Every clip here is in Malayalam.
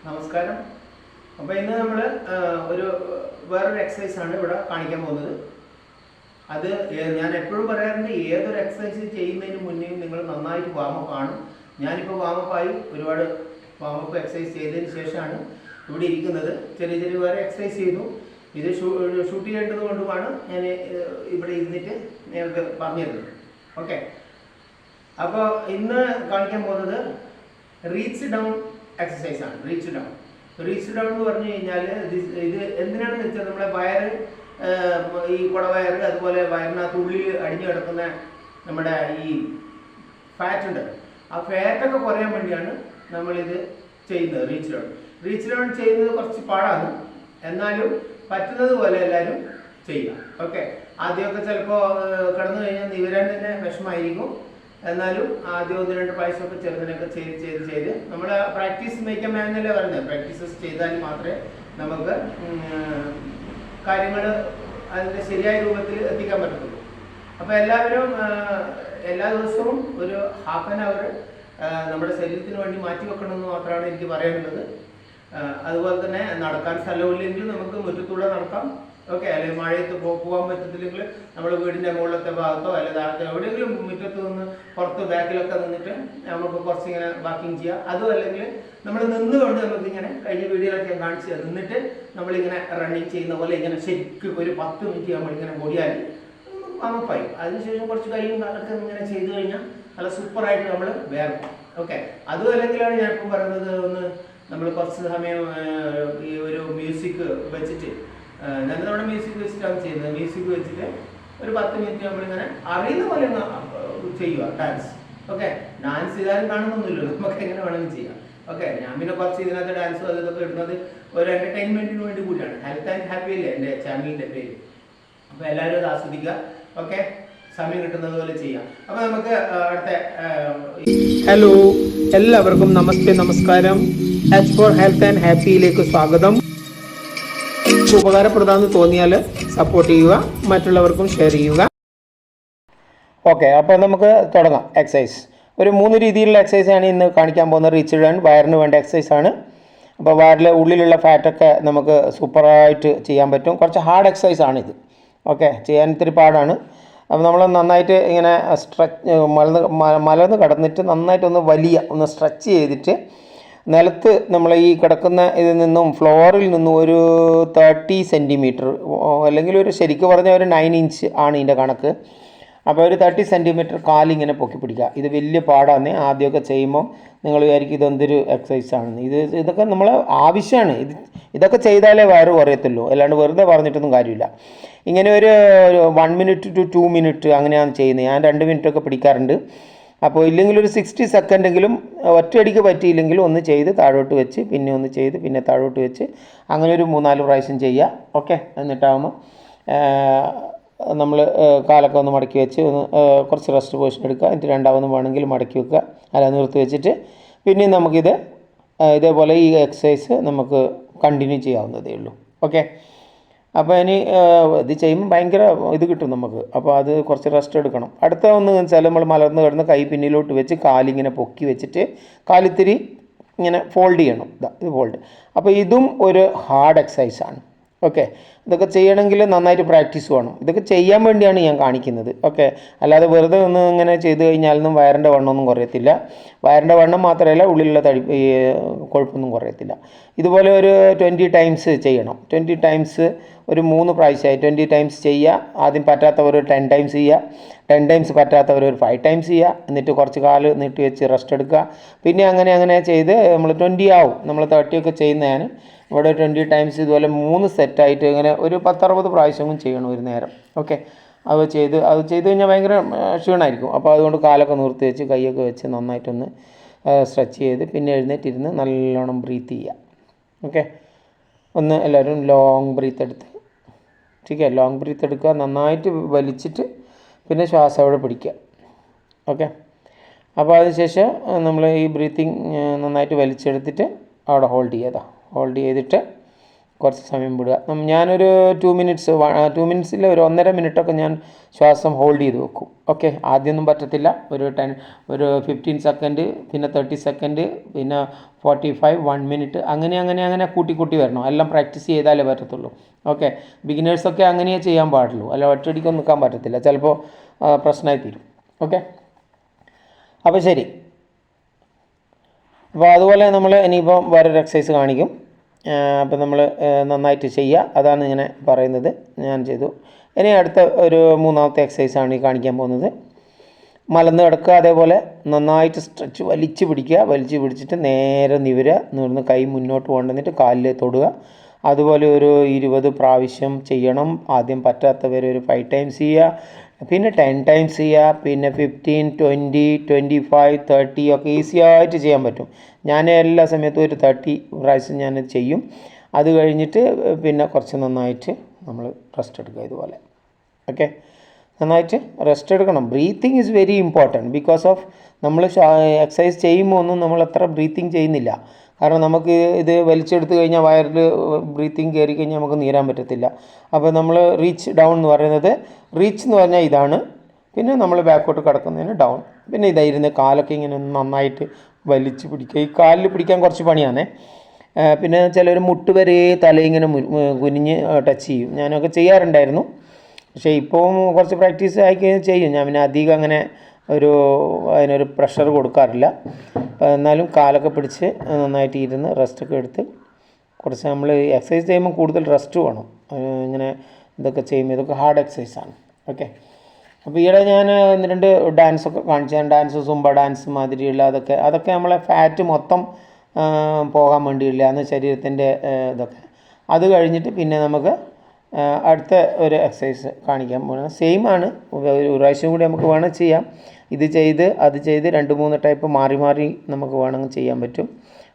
നമസ്കാരം. അപ്പോൾ ഇന്ന് നമ്മൾ ഒരു വേറൊരു എക്സസൈസാണ് ഇവിടെ കാണിക്കാൻ പോകുന്നത്. അത് ഞാൻ എപ്പോഴും പറയാറുണ്ട്, ഏതൊരു എക്സസൈസ് ചെയ്യുന്നതിന് മുന്നേ നിങ്ങൾ നന്നായിട്ട് വാമപ്പ് ആണ്. ഞാനിപ്പോൾ വാമപ്പായി ഒരുപാട് വാമപ്പ് എക്സസൈസ് ചെയ്തതിന് ശേഷമാണ് ഇവിടെ ഇരിക്കുന്നത്. ചെറിയ ചെറിയ വേറെ എക്സസൈസ് ചെയ്തു. ഇത് ഷൂട്ട് ചെയ്യേണ്ടത് കൊണ്ടുമാണ് ഞാൻ ഇവിടെ ഇരുന്നിട്ട് നിങ്ങൾക്ക് പറഞ്ഞു തരുന്നത്. ഓക്കെ, അപ്പോൾ ഇന്ന് കാണിക്കാൻ പോകുന്നത് റീച്ച് ഡൗൺ എക്സസൈസാണ്. റീച്ച് ഡൗൺ എന്ന് പറഞ്ഞു കഴിഞ്ഞാൽ ഇത് എന്തിനാണെന്ന് വെച്ചാൽ നമ്മളെ വയറ്, ഈ കുടവയറ്, അതുപോലെ വയറിനകത്ത് ഉള്ളിൽ അടിഞ്ഞു കിടക്കുന്ന നമ്മുടെ ഈ ഫാറ്റ് ഉണ്ട്, ആ ഫാറ്റൊക്കെ കുറയാൻ വേണ്ടിയാണ് നമ്മളിത് ചെയ്യുന്നത്. റീച്ച് ഡൗൺ ചെയ്യുന്നത് കുറച്ച് പാടാണ്, എന്നാലും പറ്റുന്നത് പോലെ എല്ലാവരും ചെയ്യാം. ഓക്കെ, ആദ്യമൊക്കെ ചിലപ്പോൾ കിടന്നു കഴിഞ്ഞാൽ നിവരാൻ തന്നെ വിഷമമായിരിക്കും. എന്നാലും ആദ്യം 1-2 പ്രാവശ്യമൊക്കെ ചെറുതിനൊക്കെ ചെയ്ത് നമ്മൾ പ്രാക്ടീസ് മേക്ക് എ മാൻ എന്നല്ലേ പറയുന്നത്. പ്രാക്ടീസസ് ചെയ്താൽ മാത്രമേ നമുക്ക് കാര്യങ്ങൾ അതിൻ്റെ ശരിയായ രൂപത്തിൽ എത്തിക്കാൻ പറ്റത്തുള്ളൂ. അപ്പോൾ എല്ലാവരും എല്ലാ ദിവസവും ഒരു ഹാഫ് ആൻ അവർ നമ്മുടെ ശരീരത്തിന് വേണ്ടി മാറ്റി വെക്കണമെന്ന് മാത്രമാണ് എനിക്ക് പറയാനുള്ളത്. അതുപോലെ തന്നെ നടക്കാൻ സ്ഥലമില്ലെങ്കിൽ നമുക്ക് മുറ്റത്തൂടെ നടക്കാം. ഓക്കെ, അല്ലെങ്കിൽ മഴയത്ത് പോകാൻ പറ്റത്തില്ലെങ്കിൽ നമ്മൾ വീടിൻ്റെ മുകളിലത്തെ ഭാഗത്തോ അല്ലെങ്കിൽ താഴത്തെ എവിടെയെങ്കിലും മുറ്റത്ത് നിന്ന് പുറത്ത് ബാക്കിലൊക്കെ നിന്നിട്ട് നമുക്ക് കുറച്ചിങ്ങനെ വാക്കിങ് ചെയ്യാം. അതും അല്ലെങ്കിൽ നമ്മൾ നിന്നുകൊണ്ട് നമുക്കിങ്ങനെ കഴിഞ്ഞ വീഡിയോയിലൊക്കെ ഞാൻ കാണിച്ചു നിന്നിട്ട് നമ്മളിങ്ങനെ റണ്ണിങ് ചെയ്യുന്ന പോലെ ഇങ്ങനെ ശരിക്കും ഒരു 10 മിനിറ്റ് നമ്മളിങ്ങനെ ഓടിയാൽ വാമപ്പായി. അതിനുശേഷം കുറച്ച് കൈയും കാലൊക്കെ ഇങ്ങനെ ചെയ്ത് കഴിഞ്ഞാൽ നല്ല സൂപ്പറായിട്ട് നമ്മൾ വേർക്കും. ഓക്കെ, അതും അല്ലെങ്കിലാണ് ഞാനിപ്പം പറയുന്നത്, ഒന്ന് നമ്മൾ കുറച്ച് സമയം ഈ ഒരു മ്യൂസിക് വെച്ചിട്ട്, ഞാൻ നമ്മുടെ മ്യൂസിക് വെച്ചിട്ടാണ് ചെയ്യുന്നത്. മ്യൂസിക് വെച്ചിട്ട് ഒരു 10 മിനിറ്റ് നമ്മളിങ്ങനെ അറിയുന്ന പോലെ ചെയ്യുക ഡാൻസ്. ഓക്കെ, ഡാൻസ് ചെയ്താലും കാണുന്നൊന്നുമില്ലല്ലോ, നമുക്ക് എങ്ങനെ വേണമെങ്കിൽ ചെയ്യാം. ഓക്കെ, ഞാൻ പിന്നെ കുറച്ച് ഇതിനകത്ത് ഡാൻസും അതൊക്കെ ഇടുന്നത് ഒരു എൻ്റർടൈൻമെൻറ്റിന് വേണ്ടി കൂടിയാണ്. ഹെൽത്ത് ആൻഡ് ഹാപ്പി അല്ലേ എൻ്റെ ചാനലിൻ്റെ പേര്. അപ്പോൾ എല്ലാവരും അത് ആസ്വദിക്കുക. ഓക്കെ, സമയം കിട്ടുന്നത് പോലെ ചെയ്യാം. അപ്പോൾ നമുക്ക് അടുത്ത ഹലോ, എല്ലാവർക്കും നമസ്കാരം. എച്ച് ഫോർ ഹെൽത്ത് ആൻഡ് ഹാപ്പിയിലേക്ക് സ്വാഗതം. ഉപകാരപ്രദമെന്ന് തോന്നിയാൽ സപ്പോർട്ട് ചെയ്യുക, മറ്റുള്ളവർക്കും ഷെയർ ചെയ്യുക. ഓക്കെ, അപ്പോൾ നമുക്ക് തുടങ്ങാം. എക്സസൈസ് ഒരു 3 രീതിയിലുള്ള എക്സസൈസാണ് ഇന്ന് കാണിക്കാൻ പോകുന്നത്. റീച്ച് ഡൗൺ വയറിന് വേണ്ട എക്സസൈസാണ്. അപ്പോൾ വയറിലെ ഉള്ളിലുള്ള ഫാറ്റൊക്കെ നമുക്ക് സൂപ്പറായിട്ട് ചെയ്യാൻ പറ്റും. കുറച്ച് ഹാർഡ് എക്സസൈസാണിത്. ഓക്കെ, ചെയ്യാൻ ഇത്തിരി പാടാണ്. അപ്പോൾ നമ്മൾ നന്നായിട്ട് ഇങ്ങനെ മലർന്ന് കിടന്നിട്ട് നന്നായിട്ടൊന്ന് ഒന്ന് സ്ട്രെച്ച് ചെയ്തിട്ട് നിലത്ത് നമ്മൾ ഈ കിടക്കുന്ന ഇതിൽ നിന്നും ഫ്ലോറിൽ നിന്നും ഒരു 30 സെൻറ്റിമീറ്റർ അല്ലെങ്കിൽ ഒരു ശരിക്കും പറഞ്ഞാൽ ഒരു 9 ഇഞ്ച് ആണ് ഇതിൻ്റെ കണക്ക്. അപ്പോൾ ഒരു 30 സെൻറ്റിമീറ്റർ കാലിങ്ങനെ പൊക്കി പിടിക്കുക. ഇത് വലിയ പാടാണ്. ആദ്യമൊക്കെ ചെയ്യുമ്പോൾ നിങ്ങൾ വിചാരിക്കും ഇതെന്തൊരു എക്സസൈസാണെന്ന്. ഇതൊക്കെ നമ്മൾ ആവശ്യമാണ്. ഇതൊക്കെ ചെയ്താലേ വയറ് കുറയത്തുള്ളൂ, അല്ലാണ്ട് വെറുതെ പറഞ്ഞിട്ടൊന്നും കാര്യമില്ല. ഇങ്ങനെ ഒരു 1 മിനിറ്റ് to 2 മിനിറ്റ് അങ്ങനെയാണ് ചെയ്യുന്നത്. ഞാൻ 2 മിനിറ്റൊക്കെ പിടിക്കാറുണ്ട്. അപ്പോൾ ഇല്ലെങ്കിൽ ഒരു 60 സെക്കൻഡെങ്കിലും ഒറ്റയടിക്ക് പറ്റിയില്ലെങ്കിൽ ഒന്ന് ചെയ്ത് താഴോട്ട് വെച്ച് പിന്നെ ഒന്ന് ചെയ്ത് പിന്നെ താഴോട്ട് വെച്ച് അങ്ങനെ ഒരു 3-4 പ്രാവശ്യം ചെയ്യുക. ഓക്കെ, എന്നിട്ടാകുമ്പോൾ നമ്മൾ കാലൊക്കെ ഒന്ന് മടക്കി വെച്ച് ഒന്ന് കുറച്ച് റെസ്റ്റ് പൊസിഷൻ എടുക്കുക. എന്നിട്ട് രണ്ടാമതും വേണമെങ്കിൽ മടക്കി വെക്കുക, അല്ല നിർത്തി വെച്ചിട്ട് പിന്നെയും നമുക്കിത് ഇതേപോലെ ഈ എക്സസൈസ് നമുക്ക് കണ്ടിന്യൂ ചെയ്യാവുന്നതേ ഉള്ളൂ. ഓക്കെ, അപ്പോൾ ഇനി ഇത് ചെയ്യുമ്പോൾ ഭയങ്കര ഇത് കിട്ടും നമുക്ക്. അപ്പോൾ അത് കുറച്ച് റെസ്റ്റ് എടുക്കണം. അടുത്ത ഒന്ന് വെച്ചാൽ നമ്മൾ മലർന്ന് കിടന്ന് കൈ പിന്നിലോട്ട് വെച്ച് കാലിങ്ങനെ പൊക്കി വെച്ചിട്ട് കാലിത്തിരി ഇങ്ങനെ ഫോൾഡ് ചെയ്യണം. ഇത് ഫോൾഡ്. അപ്പോൾ ഇതും ഒരു ഹാർഡ് എക്സസൈസാണ്. ഓക്കെ, ഇതൊക്കെ ചെയ്യണമെങ്കിൽ നന്നായിട്ട് പ്രാക്ടീസ് വേണം. ഇതൊക്കെ ചെയ്യാൻ വേണ്ടിയാണ് ഞാൻ കാണിക്കുന്നത്. ഓക്കെ, അല്ലാതെ വെറുതെ ഒന്ന് ഇങ്ങനെ ചെയ്ത് കഴിഞ്ഞാലൊന്നും വയറിൻ്റെ വണ്ണമൊന്നും കുറയത്തില്ല. വയറിൻ്റെ വണ്ണം മാത്രമല്ല ഉള്ളിലുള്ള കൊഴുപ്പൊന്നും കുറയത്തില്ല. ഇതുപോലെ ഒരു 20 ടൈംസ് ചെയ്യണം. 20 ടൈംസ് ഒരു 3 പ്രാവശ്യമായി 20 ടൈംസ് ചെയ്യുക. ആദ്യം പറ്റാത്തവർ 10 ടൈംസ് ചെയ്യുക, 10 ടൈംസ് പറ്റാത്തവർ ഒരു 5 ടൈംസ് ചെയ്യുക. എന്നിട്ട് കുറച്ച് കാല് നീട്ടി വെച്ച് റെസ്റ്റ് എടുക്കുക. പിന്നെ അങ്ങനെ ചെയ്ത് നമ്മൾ 20 ആവും. നമ്മൾ 30 ഒക്കെ ചെയ്യുന്നതാണ്. ഇവിടെ 20 ടൈംസ് ഇതുപോലെ 3 സെറ്റായിട്ട് ഇങ്ങനെ ഒരു 10-60 പ്രാവശ്യവും ചെയ്യണം ഒരു നേരം. ഓക്കെ, അത് ചെയ്ത് കഴിഞ്ഞാൽ ഭയങ്കര ക്ഷീണമായിരിക്കും. അപ്പോൾ അതുകൊണ്ട് കാലൊക്കെ നിർത്തി വെച്ച് കൈയൊക്കെ വെച്ച് നന്നായിട്ടൊന്ന് സ്ട്രെച്ച് ചെയ്ത് പിന്നെ എഴുന്നേറ്റിരുന്ന് നല്ലോണം ബ്രീത്ത് ചെയ്യുക. ഓക്കെ, ഒന്ന് എല്ലാവരും ലോങ് ബ്രീത്ത് എടുത്ത് ലോങ് ബ്രീത്ത് എടുക്കുക. നന്നായിട്ട് വലിച്ചിട്ട് പിന്നെ ശ്വാസം അവിടെ പിടിക്കുക. ഓക്കെ, അപ്പോൾ അതിനുശേഷം നമ്മൾ ഈ ബ്രീത്തിങ് നന്നായിട്ട് വലിച്ചെടുത്തിട്ട് അവിടെ ഹോൾഡ് ചെയ്തിട്ട് കുറച്ച് സമയം വിടുക. ഞാനൊരു 2 മിനിറ്റ്സിൽ ഒരു 1.5 മിനിറ്റൊക്കെ ഞാൻ ശ്വാസം ഹോൾഡ് ചെയ്ത് വെക്കും. ഓക്കെ, ആദ്യമൊന്നും പറ്റത്തില്ല. ഒരു 15 സെക്കൻഡ്, പിന്നെ 30 സെക്കൻഡ്, പിന്നെ 45, 1 മിനിറ്റ്, അങ്ങനെ കൂട്ടി വരണം. എല്ലാം പ്രാക്ടീസ് ചെയ്താലേ പറ്റത്തുള്ളൂ. ഓക്കെ, ബിഗിനേഴ്സൊക്കെ അങ്ങനെയേ ചെയ്യാൻ പാടുള്ളൂ, അല്ല ഒറ്റയടിക്കൊന്നും നിൽക്കാൻ പറ്റത്തില്ല, ചിലപ്പോൾ പ്രശ്നമായി തീരും. ഓക്കെ, അപ്പോൾ ശരി. അപ്പോൾ അതുപോലെ നമ്മൾ ഇനിയിപ്പം വേറൊരു എക്സസൈസ് കാണിക്കും. അപ്പോൾ നമ്മൾ നന്നായിട്ട് ചെയ്യുക, അതാണ് ഇങ്ങനെ പറയുന്നത്. ഞാൻ ചെയ്തു. ഇനി അടുത്ത ഒരു 3ാമത്തെ എക്സസൈസാണ് ഈ കാണിക്കാൻ പോകുന്നത്. മലന്ന് കിടക്കുക, അതേപോലെ നന്നായിട്ട് സ്ട്രെച്ച് വലിച്ച് പിടിച്ചിട്ട് നേരെ നിവർന്ന് കൈ മുന്നോട്ട് കൊണ്ടുവന്നിട്ട് കാലിൽ തൊടുക. അതുപോലെ ഒരു 20 പ്രാവശ്യം ചെയ്യണം. ആദ്യം പറ്റാത്തവർ ഒരു 5 ടൈംസ് ചെയ്യുക, പിന്നെ 10 ടൈംസ് ചെയ്യുക, പിന്നെ 15, 20, 25, 30 ഒക്കെ ഈസി ആയിട്ട് ചെയ്യാൻ പറ്റും. ഞാൻ എല്ലാ സമയത്തും ഒരു 30 പ്രാവശ്യം ഞാനത് ചെയ്യും. അത് കഴിഞ്ഞിട്ട് പിന്നെ കുറച്ച് നന്നായിട്ട് നമ്മൾ റെസ്റ്റ് എടുക്കുക ഇതുപോലെ. ഓക്കെ, നന്നായിട്ട് റെസ്റ്റ് എടുക്കണം. Breathing is very important. Because of നമ്മൾ എക്സസൈസ് ചെയ്യുമ്പോൾ ഒന്നും നമ്മൾ അത്ര ബ്രീത്തിങ് ചെയ്യുന്നില്ല. കാരണം നമുക്ക് ഇത് വലിച്ചെടുത്ത് കഴിഞ്ഞാൽ വയറിൽ ബ്രീത്തിങ് കയറി കഴിഞ്ഞാൽ നമുക്ക് നീരാൻ പറ്റത്തില്ല. അപ്പോൾ നമ്മൾ റീച്ച് ഡൗൺ എന്ന് പറയുന്നത്, റീച്ച് എന്ന് പറഞ്ഞാൽ ഇതാണ്. പിന്നെ നമ്മൾ ബാക്കോട്ട് കിടക്കുന്നതിന് ഡൗൺ. പിന്നെ ഇതായിരുന്നു കാലൊക്കെ ഇങ്ങനെ നന്നായിട്ട് വലിച്ച് പിടിക്കുക. ഈ കാലിൽ പിടിക്കാൻ കുറച്ച് പണിയാണേ. പിന്നെ ചിലർ മുട്ട് വരെ തലയിങ്ങനെ കുനിഞ്ഞ് ടച്ച് ചെയ്യും. ഞാനൊക്കെ ചെയ്യാറുണ്ടായിരുന്നു. പക്ഷേ ഇപ്പോൾ കുറച്ച് പ്രാക്ടീസ് ആയിക്കഴിഞ്ഞാൽ ചെയ്യും ഞാൻ. പിന്നെ അധികം അങ്ങനെ അതിനൊരു പ്രഷർ കൊടുക്കാറില്ല. എന്നാലും കാലൊക്കെ പിടിച്ച് നന്നായിട്ട് ഇരുന്ന് റെസ്റ്റൊക്കെ എടുത്ത്, കുറച്ച് നമ്മൾ എക്സസൈസ് ചെയ്യുമ്പോൾ കൂടുതൽ റെസ്റ്റ് വേണം. ഇങ്ങനെ ഇതൊക്കെ ചെയ്യുമ്പോൾ ഇതൊക്കെ ഹാർഡ് എക്സസൈസാണ്. ഓക്കെ, അപ്പോൾ ഈയിടെ ഞാൻ 1-2 ഡാൻസൊക്കെ കാണിച്ചു. ഡാൻസ് സുംബ ഡാൻസ് മാതിരിയുള്ള അതൊക്കെ നമ്മളെ ഫാറ്റ് മൊത്തം പോകാൻ വേണ്ടിയില്ല എന്ന് ശരീരത്തിൻ്റെ ഇതൊക്കെ. അത് കഴിഞ്ഞിട്ട് പിന്നെ നമുക്ക് അടുത്ത ഒരു എക്സസൈസ് കാണിക്കാൻ പോകുന്നത് സെയിം ആണ്. ഒരു പ്രാവശ്യം കൂടി നമുക്ക് വേണമെങ്കിൽ ചെയ്യാം. ഇത് ചെയ്ത് അത് ചെയ്ത് 2-3 ടൈപ്പ് മാറി നമുക്ക് വേണമെങ്കിൽ ചെയ്യാൻ പറ്റും.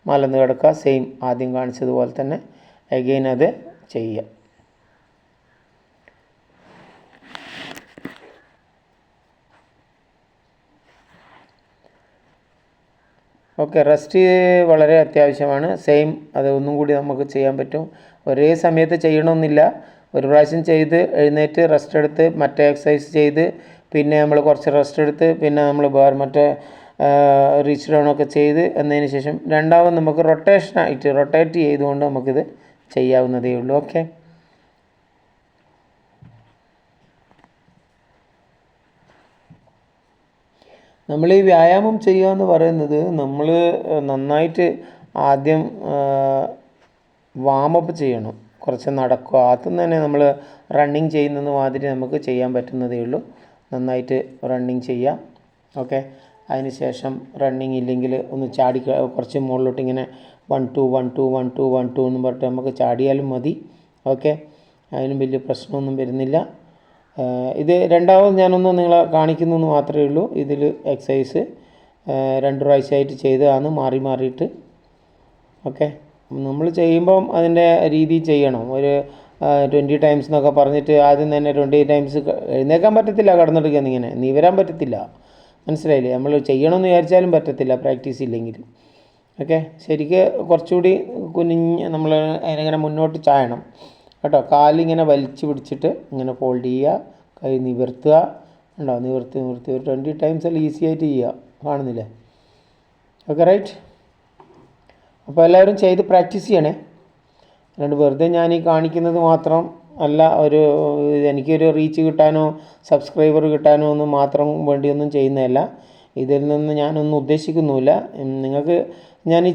മലന്ന് കിടക്കുക, സെയിം ആദ്യം കാണിച്ചതുപോലെ തന്നെ അഗെയിൻ അത് ചെയ്യുക. ഓക്കെ, റെസ്റ്റ് വളരെ അത്യാവശ്യമാണ്. സെയിം അത് ഒന്നും കൂടി നമുക്ക് ചെയ്യാൻ പറ്റും. ഒരേ സമയത്ത് ചെയ്യണമെന്നില്ല. ഒരു പ്രാവശ്യം ചെയ്ത് എഴുന്നേറ്റ് റെസ്റ്റ് എടുത്ത് മറ്റേ എക്സസൈസ് ചെയ്ത് പിന്നെ നമ്മൾ കുറച്ച് റെസ്റ്റ് എടുത്ത് പിന്നെ നമ്മൾ മറ്റേ റീച്ച് ഡൗൺ ഒക്കെ ചെയ്ത് എന്നതിന് ശേഷം രണ്ടാമത് നമുക്ക് റൊട്ടേറ്റ് ചെയ്തുകൊണ്ട് നമുക്കിത് ചെയ്യാവുന്നതേ ഉള്ളൂ. ഓക്കെ, നമ്മൾ ഈ വ്യായാമം ചെയ്യുക എന്ന് പറയുന്നത് നമ്മൾ നന്നായിട്ട് ആദ്യം വാമപ്പ് ചെയ്യണം. കുറച്ച് നടക്കുക. ആദ്യം തന്നെ നമ്മൾ റണ്ണിങ് ചെയ്യുന്നത് മാതിരി നമുക്ക് ചെയ്യാൻ പറ്റുന്നതേ ഉള്ളൂ. നന്നായിട്ട് റണ്ണിങ് ചെയ്യാം. ഓക്കെ, അതിന് ശേഷം റണ്ണിങ് ഇല്ലെങ്കിൽ ഒന്ന് ചാടി കുറച്ച് മുകളിലോട്ട് ഇങ്ങനെ 1 2 1 2 1 2 1 2 എന്ന് പറഞ്ഞിട്ട് നമുക്ക് ചാടിയാലും മതി. ഓക്കെ, അതിനും വലിയ പ്രശ്നമൊന്നും വരുന്നില്ല. ഇത് രണ്ടാമത് ഞാനൊന്ന് നിങ്ങളെ കാണിക്കുന്നു എന്ന് മാത്രമേ ഉള്ളൂ. ഇതിൽ എക്സസൈസ് 2 പ്രാവശ്യമായിട്ട് ചെയ്തതാണ് മാറിയിട്ട്. ഓക്കെ, നമ്മൾ ചെയ്യുമ്പം അതിൻ്റെ രീതി ചെയ്യണം. ഒരു 20 ടൈംസ് എന്നൊക്കെ പറഞ്ഞിട്ട് ആദ്യം തന്നെ 20 ടൈംസ് എഴുന്നേക്കാൻ പറ്റത്തില്ല. കടന്നെടുക്കുക ഇങ്ങനെ നിവരാൻ പറ്റത്തില്ല. മനസ്സിലായില്ലേ? നമ്മൾ ചെയ്യണമെന്ന് വിചാരിച്ചാലും പറ്റത്തില്ല പ്രാക്ടീസ് ഇല്ലെങ്കിൽ. ഓക്കെ, ശരിക്ക് കുറച്ചുകൂടി നമ്മൾ അതിനിങ്ങനെ മുന്നോട്ട് ചായണം കേട്ടോ. കാലിങ്ങനെ വലിച്ചു പിടിച്ചിട്ട് ഇങ്ങനെ ഫോൾഡ് ചെയ്യുക, കൈ നിവർത്തുക. ഉണ്ടോ? നിവർത്തി ഒരു 20 ടൈംസ് എല്ലാം ഈസി ആയിട്ട് ചെയ്യുക. കാണുന്നില്ലേ? Okay, right. അപ്പോൾ എല്ലാവരും ചെയ്ത് പ്രാക്ടീസ് ചെയ്യണേ. അല്ലാണ്ട് വെറുതെ ഞാൻ ഈ കാണിക്കുന്നത് മാത്രം അല്ല. എനിക്കൊരു റീച്ച് കിട്ടാനോ സബ്സ്ക്രൈബർ കിട്ടാനോ ഒന്നും മാത്രം വേണ്ടിയൊന്നും ചെയ്യുന്നതല്ല. ഇതിൽ നിന്ന് ഞാനൊന്നും ഉദ്ദേശിക്കുന്നുമില്ല. നിങ്ങൾക്ക് ഞാൻ ഈ